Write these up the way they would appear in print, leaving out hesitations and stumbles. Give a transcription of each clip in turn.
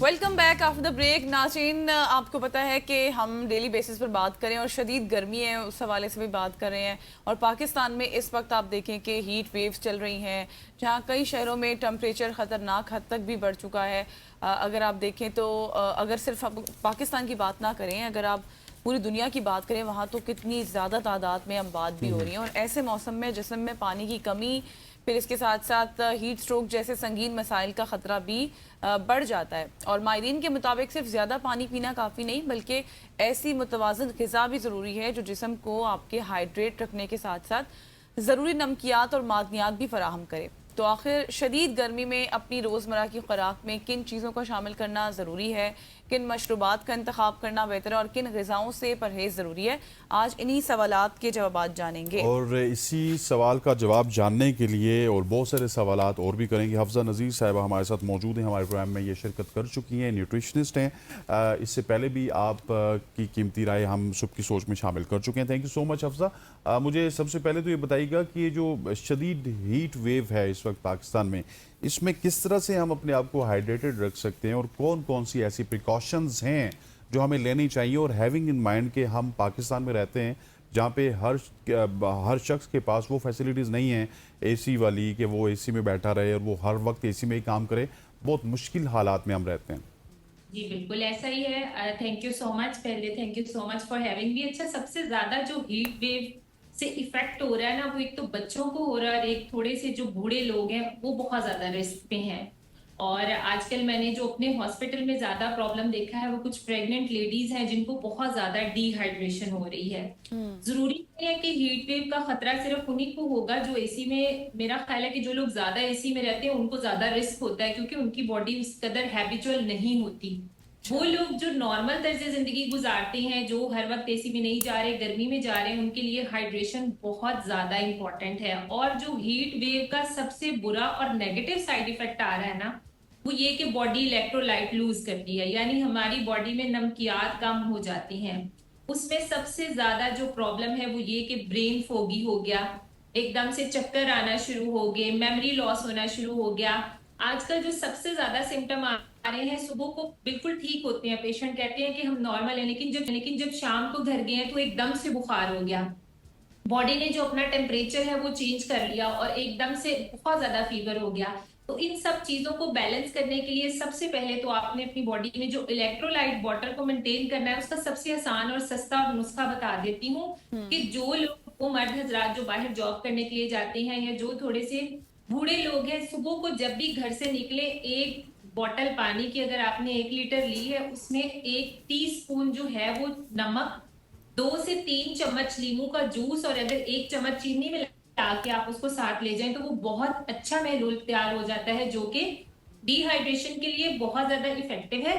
Welcome back after the break. नाज़रीन, आपको पता है कि हम डेली बेसिस पर बात करें और शदीद गर्मी है उस हवाले से भी बात कर रहे हैं। और पाकिस्तान में इस वक्त आप देखें कि हीट वेव्स चल रही हैं, जहां कई शहरों में टेम्परेचर ख़तरनाक हद तक भी बढ़ चुका है। अगर आप देखें तो अगर सिर्फ आप पाकिस्तान की बात ना करें, अगर आप पूरी दुनिया की बात करें, वहाँ तो कितनी ज़्यादा तादाद में अब बात भी हो रही है। और ऐसे मौसम में जिस्म में पानी की कमी, फिर इसके साथ साथ हीट स्ट्रोक जैसे संगीन मसाइल का ख़तरा भी बढ़ जाता है। और माहिरीन के मुताबिक सिर्फ ज़्यादा पानी पीना काफ़ी नहीं, बल्कि ऐसी मुतवाज़न ग़िज़ा भी ज़रूरी है जो जिस्म को आपके हाइड्रेट रखने के साथ साथ ज़रूरी नमकियात और मादनियात भी फराहम करे। तो आखिर शदीद गर्मी में अपनी रोज़मर्रा की खुराक में किन चीज़ों को शामिल करना ज़रूरी है, किन मशरूबात का इंतखाब करना बेहतर है और किन ग़िज़ाओं से परहेज़ ज़रूरी है, आज इन्हीं सवालात के जवाब जानेंगे। और इसी सवाल का जवाब जानने के लिए और बहुत सारे सवालात और भी करेंगे। हफ्जा नज़ीर साहिबा हमारे साथ मौजूद हैं, हमारे प्रोग्राम में ये शिरकत कर चुकी हैं, न्यूट्रिशनिस्ट हैं। इससे पहले भी आप की कीमती राय हम सुबह की सोच में शामिल कर चुके हैं। Thank you so much Hafza. मुझे सबसे पहले तो ये बताइएगा कि ये जो शदीद हीट वेव है इस वक्त पाकिस्तान में, इसमें किस तरह से हम अपने आप को हाइड्रेटेड रख सकते हैं और कौन कौन सी ऐसी प्रिकॉशंस हैं जो हमें लेनी चाहिए, और हैविंग इन माइंड के हम पाकिस्तान में रहते हैं जहाँ पे हर शख्स के पास वो फैसिलिटीज़ नहीं है एसी वाली कि वो एसी में बैठा रहे और वो हर वक्त एसी में ही काम करे। बहुत मुश्किल हालात में हम रहते हैं। जी बिल्कुल ऐसा ही है। थैंक यू सो मच, पहले thank you so much for having me. अच्छा, सबसे ज्यादा जो हीट वेव से इफेक्ट हो रहा है ना, वो एक तो बच्चों को हो रहा है और एक थोड़े से जो बूढ़े लोग हैं वो बहुत ज्यादा रिस्क पे हैं। और आजकल मैंने जो अपने हॉस्पिटल में ज्यादा प्रॉब्लम देखा है वो कुछ प्रेग्नेंट लेडीज हैं जिनको बहुत ज्यादा डिहाइड्रेशन हो रही है। जरूरी नहीं है कि हीट वेव का खतरा सिर्फ उन्हीं को होगा जो एसी में, मेरा ख्याल है कि जो लोग ज्यादा एसी में रहते हैं उनको ज्यादा रिस्क होता है क्योंकि उनकी बॉडी उस कदर हैबिचुअल नहीं होती। वो लोग जो नॉर्मल तरह से जिंदगी गुजारते हैं, जो हर वक्त एसी में नहीं जा रहे, गर्मी में जा रहे हैं, उनके लिए हाइड्रेशन बहुत ज्यादा इंपॉर्टेंट है। और जो हीट वेव का सबसे बुरा और नेगेटिव साइड इफेक्ट आ रहा है ना, वो ये कि बॉडी इलेक्ट्रोलाइट लूज करती है, यानी हमारी बॉडी में नमकियात कम हो जाती हैं। उसमें सबसे ज्यादा जो प्रॉब्लम है वो ये कि ब्रेन फोगी हो गया, एकदम से चक्कर आना शुरू हो गए, मेमोरी लॉस होना शुरू हो गया। आजकल जो सबसे ज्यादा सिम्टम आ रहे हैं, सुबह को बिल्कुल ठीक होते हैं, पेशेंट कहते हैं कि हम नॉर्मल है, लेकिन जब शाम को घर गए हैं तो एकदम से बुखार हो गया, बॉडी ने जो अपना टेम्परेचर है वो चेंज कर लिया और एकदम से बहुत ज्यादा फीवर हो गया। तो इन सब चीजों को बैलेंस करने के लिए सबसे पहले तो आपने अपनी बॉडी में जो इलेक्ट्रोलाइट वाटर को मेंटेन करना है, उसका सबसे आसान और सस्ता नुस्खा बता देती हूँ कि जो लोग, वो मर्द हजरात जो बाहर जॉब करने के लिए जाते हैं या जो थोड़े से बूढ़े लोग हैं, सुबह को जब भी घर से निकले एक बॉटल पानी की अगर आपने 1 लीटर ली है, उसमें 1 टीस्पून जो है वो नमक, 2 से 3 चम्मच नींबू का जूस और अगर 1 चम्मच चीनी मिला के आप उसको साथ ले जाएं तो वो बहुत अच्छा महलूल तैयार हो जाता है, जो कि डिहाइड्रेशन के लिए बहुत ज्यादा इफेक्टिव है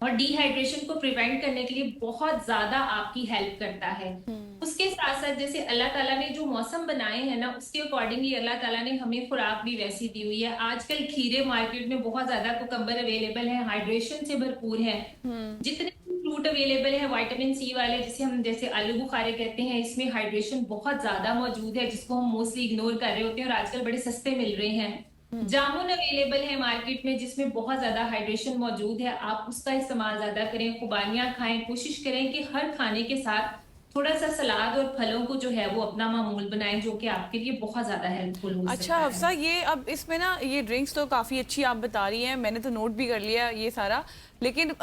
और डिहाइड्रेशन को प्रिवेंट करने के लिए बहुत ज्यादा आपकी हेल्प करता है। उसके साथ साथ जैसे अल्लाह ताला ने जो मौसम बनाए हैं ना, उसके अकॉर्डिंगली अल्लाह ताला ने हमें खुराक भी वैसी दी हुई है। आजकल खीरे मार्केट में बहुत ज्यादा कुकम्बर अवेलेबल है, हाइड्रेशन से भरपूर है। जितने फ्रूट अवेलेबल है विटामिन सी वाले, जिसे हम जैसे आलू बुखारे कहते हैं, इसमें हाइड्रेशन बहुत ज्यादा मौजूद है जिसको हम मोस्टली इग्नोर कर रहे होते हैं और आजकल बड़े सस्ते मिल रहे हैं। जामुन अवेलेबल है मार्केट में जिसमें बहुत ज्यादा हाइड्रेशन मौजूद है, आप उसका इस्तेमाल ज्यादा करें। खुबानियां खाएं, कोशिश करें कि हर खाने के साथ थोड़ा सा सलाद और फलों को जो है वो अपना मामूल बनाएं, जो कि आपके लिए बहुत ज्यादा हेल्पफुल हो अच्छा सकता हफ्सा, है। ये अब इसमें ना ये ड्रिंक्स तो काफ़ी अच्छी आप बता रही हैं, मैंने तो नोट भी कर लिया ये सारा, लेकिन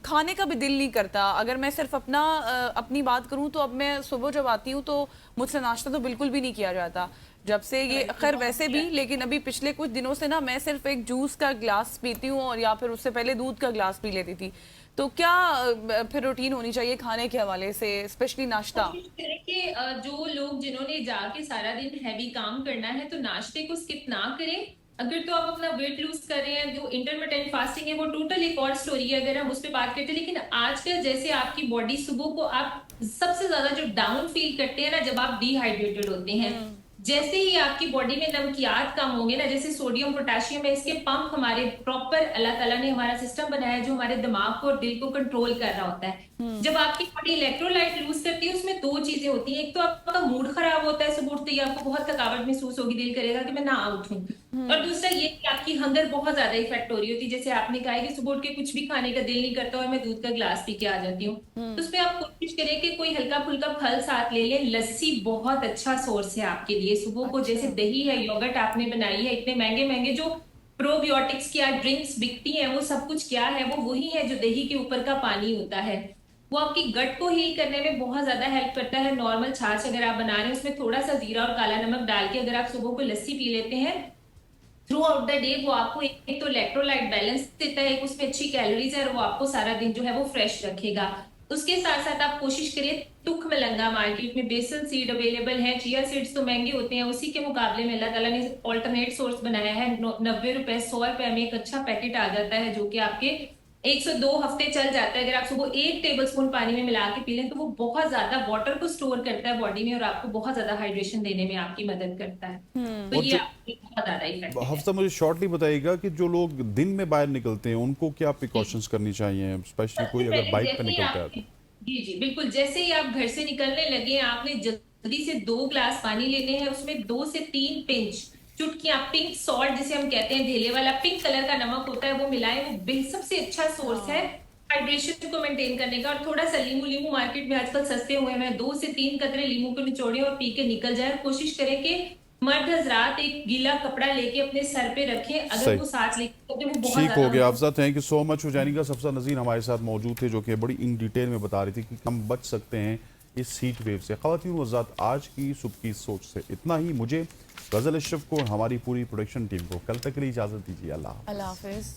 खाने का भी दिल नहीं करता। अगर मैं सिर्फ अपनी बात करूं तो अब मैं सुबह जब आती हूं तो मुझसे नाश्ता तो बिल्कुल भी नहीं किया जाता जब से ये, खैर वैसे भी, लेकिन अभी पिछले कुछ दिनों से ना मैं सिर्फ एक जूस का गिलास पीती हूँ और या फिर उससे पहले दूध का गिलास पी लेती थी। तो क्या फिर रूटीन होनी चाहिए खाने के हवाले से, स्पेशली नाश्ता? कोशिश करें कि जो लोग जिन्होंने जाके सारा दिन हैवी काम करना है तो नाश्ते को स्किप ना करें। अगर तो आप अपना वेट लूज कर रहे हैं, जो इंटरमिटेंट फास्टिंग है वो टोटल एक और स्टोरी है, अगर हम उस पर बात करते हैं। लेकिन आजकल जैसे आपकी बॉडी सुबह को आप सबसे ज्यादा जो डाउन फील करते हैं ना, जब आप डिहाइड्रेटेड होते हैं, जैसे ही आपकी बॉडी में नमकियात कम होंगे ना, जैसे सोडियम पोटेशियम है, इसके पंप हमारे प्रॉपर अल्लाह ताला ने हमारा सिस्टम बनाया है जो हमारे दिमाग को और दिल को कंट्रोल कर रहा होता है। जब आपकी बॉडी इलेक्ट्रोलाइट लूज करती है उसमें दो चीजें होती हैं, एक तो आपका मूड खराब होता है, सुबह उठते ही आपको बहुत थकावट महसूस होगी, दिल करेगा कि मैं ना उठूं। और दूसरा ये कि आपकी हंगर बहुत ज्यादा इफेक्ट हो रही होती है, जैसे आपने कहा है कि सुबह उठ के कुछ भी खाने का दिल नहीं करता और मैं दूध का ग्लास पी के आ जाती हूँ। तो उसमें आप कोशिश करें कि कोई हल्का फुल्का फल साथ ले लें। लस्सी बहुत अच्छा सोर्स है आपके लिए सुबह को, जैसे दही है, योगर्ट आपने बनाई है, इतने महंगे महंगे जो प्रोबायोटिक्स की ड्रिंक्स बिकती हैं वो सब कुछ क्या है, वो वही है जो दही के ऊपर का पानी होता है। वो आपकी गट को हील करने में बहुत ज्यादा हेल्प करता है। नॉर्मल छाछ अगर आप बना रहे हैं उसमें थोड़ा सा जीरा और काला नमक डाल के अगर आप सुबह को लस्सी पी लेते हैं थ्रू आउट द डे, वो आपको एक तो इलेक्ट्रोलाइट बैलेंस देता है, एक उसमें अच्छी कैलोरीज है और वो आपको सारा दिन जो है वो फ्रेश रखेगा। उसके साथ साथ आप कोशिश करिए तुख मलंगा, मार्केट में बेसल सीड अवेलेबल है, चिया सीड्स तो महंगे होते हैं, उसी के मुकाबले में अल्लाह ताला ने ऑल्टरनेट सोर्स बनाया है। 90 रुपए 100 रुपए में एक अच्छा पैकेट आ जाता है जो कि आपके 102 हफ्ते चल जाता है। अगर आप सुबह 1 टेबल स्पून पानी में मिला के पी लें तो वो बहुत ज्यादा वाटर को स्टोर करता है बॉडी में और आपको बहुत ज्यादा हाइड्रेशन देने में आपकी मदद करता है। तो और ये जो आपके लिए बहुत ज्यादा इफेक्टिव है। हफ्ता, मुझे शॉर्टली बताइएगा कि जो लोग दिन में बाहर निकलते हैं उनको क्या प्रिकॉशंस करनी चाहिए, स्पेशली सबसे कोई अगर पहले बाइक पे जैसे ही निकलता है आप, तो? जी जी बिल्कुल, जैसे ही आप घर से निकलने लगे आपने जल्दी से 2 ग्लास पानी लेने हैं, उसमें 2 से 3 पिंच चुटकियां पिंक सॉल्ट जिसे हम कहते हैं, ढेले वाला पिंक कलर का नमक होता है, वो मिलाएं। वो सबसे अच्छा सोर्स है हाइड्रेशन को मेंटेन करने का। और थोड़ा सा लींबू, लींबू मार्केट में आजकल सस्ते हुए हैं, 2 से 3 कतरे लींबू को निचोड़े और पी के निकल जाए। कोशिश करें कि मर्द हजरात एक गीला कपड़ा लेके अपने सर पे रखें, अगर सही, वो साथ लेके तो वो बहुत ठीक हो ज्यादा गया। उनको। अफजा, थैंक यू सो मच। हुजैनी का सब्जा नज़ीर हमारे साथ मौजूद थे जो कि बड़ी इन डिटेल में बता रही थी कि हम बच सकते हैं इस हीट वेव से। ख़वातीन व हज़रात, आज की सुबह की सोच से इतना ही। मुझे गज़ल अशरफ को और हमारी पूरी प्रोडक्शन टीम को कल तक के लिए इजाज़त दीजिए। अल्लाह हाफ़िज़। अल्लाह हाफिज।